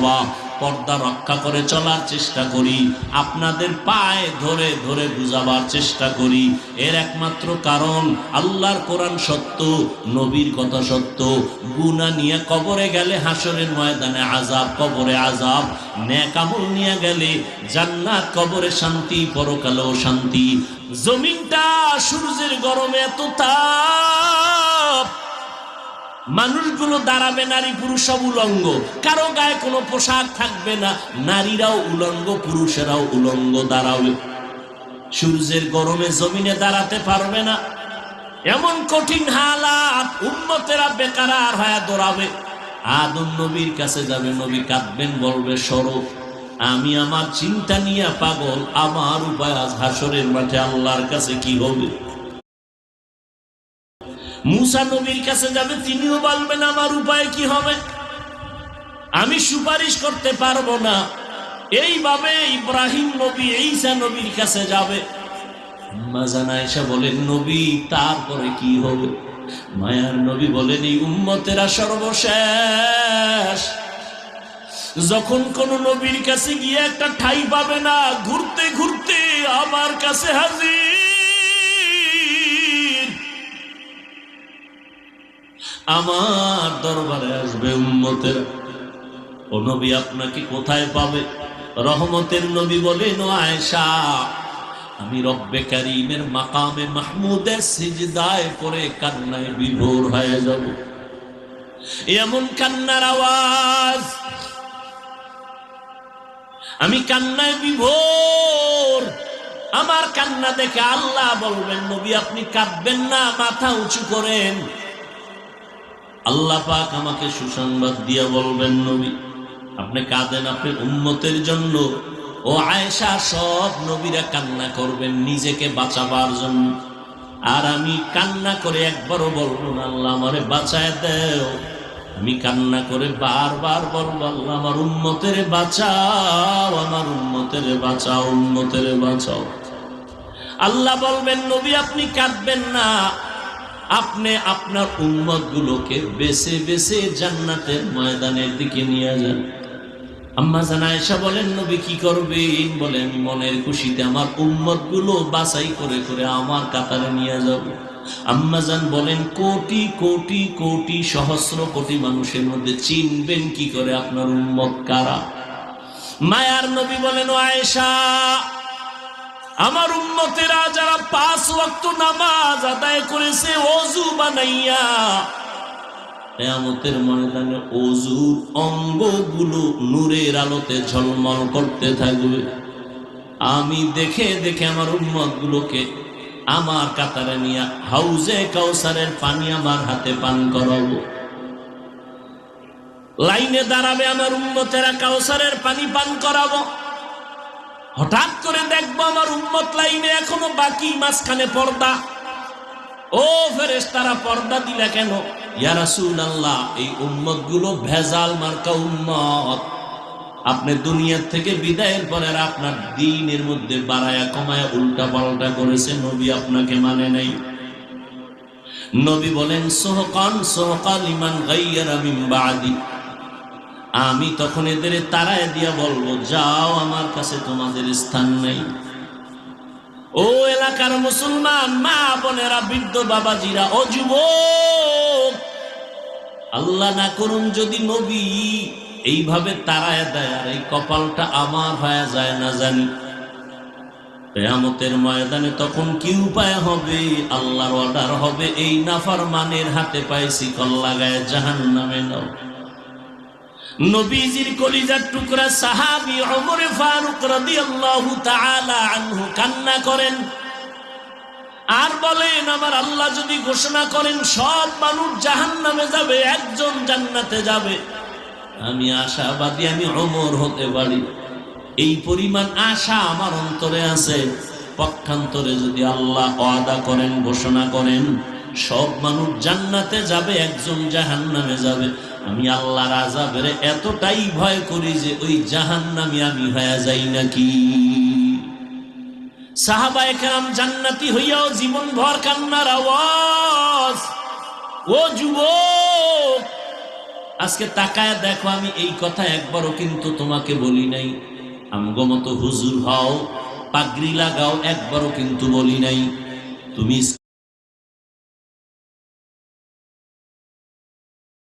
খাওয়া, পর্দা রক্ষা করে চলার চেষ্টা করি, আপনাদের পায়ে ধরে ধরে বুঝাবার চেষ্টা করি। এর একমাত্র কারণ আল্লাহর কোরআন সত্য, নবীর কথা সত্য। গুনাহ নিয়ে কবরে গেলে হাসরের ময়দানে আযাব, কবরে আযাব। নেক আমল নিয়ে গেলে জান্নাত, কবরে শান্তি, পরকালেও শান্তি। জমিনটা সূর্যের গরমে এত তাপ, মানুষগুলো দাঁড়াবে, নারী পুরুষ সব উলঙ্গ, কারো গায়ে কোনো পোশাক থাকবে না, নারীরাও উলঙ্গ, পুরুষেরাও উলঙ্গ দাঁড়াবে। সূর্যের গরমে জমিনে দাঁড়াতে পারবে না, এমন কঠিন হালাত। উম্মতেরা বেকারার হয়ে দৌড়াবে। আদম নবীর কাছে যাবে, নবী কাঁদবেন, বলবে সরো, আমি আমার চিন্তা নিয়ে পাগল, আমার উপায় আজ হাসরের মাঠে আল্লাহর কাছে কি হবে। মুসা নবীর কাছে যাবে, তিনিও বলবেন আমার উপায় কি হবে, আমি সুপারিশ করতে পারবো না। এইভাবে ইব্রাহিম নবী, ঈসা নবীর কাছে যাবে। মা জানা আয়েশা বলেন, নবী তারপরে কি হবে? মায়ার নবী বলেন, এই উম্মতেরা সর্বশেষ। যখন কোন নবীর কাছে গিয়ে একটা ঠাই পাবে না, ঘুরতে ঘুরতে আমার কাছে হাজির, আমার দরবারে আসবে উম্মতেরা। ও নবী আপনাকে কোথায় পাবে? রহমতের নবী বলেন, ও আয়েশা, আমি রব্বে কারীমের মাকামে মাহমুদের সিজদায় পড়ে কান্নায় বিভোর হয়ে যাব। এমন কান্নার আওয়াজ, আমি কান্নায় বিভোর। আমার কান্না দেখে আল্লাহ বলবেন, নবী আপনি কাঁদবেন না, মাথা উঁচু করেন। আল্লাহ পাক আমাকে সুসংবাদ দিয়ে বলবেন, নবী আপনি কাঁদেন আপনার উম্মতের জন্য। ও আয়েশা, সব নবীরা কান্না করবেন নিজেকে বাঁচাবার জন্য, আর আমি কান্না করে একবারও বলবো না আল্লাহ আমারে বাঁচায় দেও। আমি কান্না করে বারবার বলবো, আল্লাহ আমার উম্মতের বাঁচাও, আমার উম্মতের বাঁচাও, উম্মতের বাঁচাও। আল্লাহ বলবেন, নবী আপনি কাঁদবেন না, আপনি আপনার উম্মত গুলোকে বেছে বেছে জান্নাতের ময়দানের দিকে নিয়ে যান। আম্মা জানা আয়েশা বলেন, নবী কি করবেন? বলে, আমি মনের খুশিতে আমার উম্মত গুলো বাছাই করে করে আমার কাতারে নিয়ে যাব। আম্মা জান বলেন, কোটি কোটি কোটি সহস্র কোটি মানুষের মধ্যে চিনবেন কি করে আপনার উম্মত কারা? মায়ার নবী বলেন, ও আয়েশা, আমার উম্মতেরা যারা 5 ওয়াক্ত নামাজ আদায় করেছে ওযু বানাইয়া, কিয়ামতের ময়দানে ওযুর অঙ্গগুলো নূরের আলোতে ঝলমল করতে থাকবে। আমি দেখে দেখে আমার উম্মতগুলোকে আমার কাতারে নিয়ে হাউজে কাউসারের পানি আমার হাতে পান করাবো। লাইনে দাঁড়াবে আমার উম্মতেরা, কাউসারের পানি পান করাবো। হঠাৎ করে দেখবো আমার উম্মত লাইনে এখনো বাকি, মাঝখানে পর্দা। ও ফেরেশতারা, পর্দা দিলা কেন? ইয়া রাসূলুল্লাহ, এই উম্মত গুলো ভেজাল মার্কা উম্মত। আপনি দুনিয়া থেকে বিদায়ের পরে আপনার দ্বীনের মধ্যে বাড়ায়া কমায়া উল্টা পাল্টা করেছে, নবী আপনাকে মানে নাই। নবী বলেন, সুহকান সুহকা লিমান গায়্যারা মিন বাদি। আমি তখন এদের তাড়ায় দিয়া বলবো, যাও, আমার কাছে তোমাদের স্থান নেই। ও এলাকার মুসলমান মা বোনেরা, বৃদ্ধ বাবাজিরা, ও যুবক, আল্লাহ না করুন যদি নবী এইভাবে তাড়ায় দেয় আর এই কপালটা আমার হয়ে যায় না জানি, কিয়ামতের ময়দানে তখন কি উপায় হবে? আল্লাহর অর্ডার হবে, এই নাফরমানের হাতে পাইছি কল লাগায় জাহান্নামে নাও। নবীজির কলিজার টুকরা সাহাবী ওমর ফারুক রাদিয়াল্লাহু তাআলা আনহু কান্না করেন আর বলেন, আমার আল্লাহ যদি ঘোষণা করেন সব মানুষ জাহান্নামে যাবে, একজন জান্নাতে যাবে, আমি আশাবাদী আমি ওমর হতে পারি। এই পরিমাণ আশা আমার অন্তরে আছে। পক্ষান্তরে যদি আল্লাহ ওয়াদা করেন, ঘোষণা করেন সব মানুষ জান্নাতে যাবে, একজন জাহান্নামে যাবে, আমি আল্লাহর আযাবের এতটাই ভয় করি যে ওই জাহান্নামী আমি হয়ে যাই নাকি। সাহাবায়ে কেরাম জান্নাতি হইয়াও জীবন ভর কান্নার আওয়াজ। ও যুবক, আজকে তাকায় দেখো, আমি এই কথা একবারও কিন্তু তোমাকে বলি নাই। আমগো মতো হুজুর হও, পাগড়ি লাগাও, একবারও কিন্তু বলি নাই। তুমি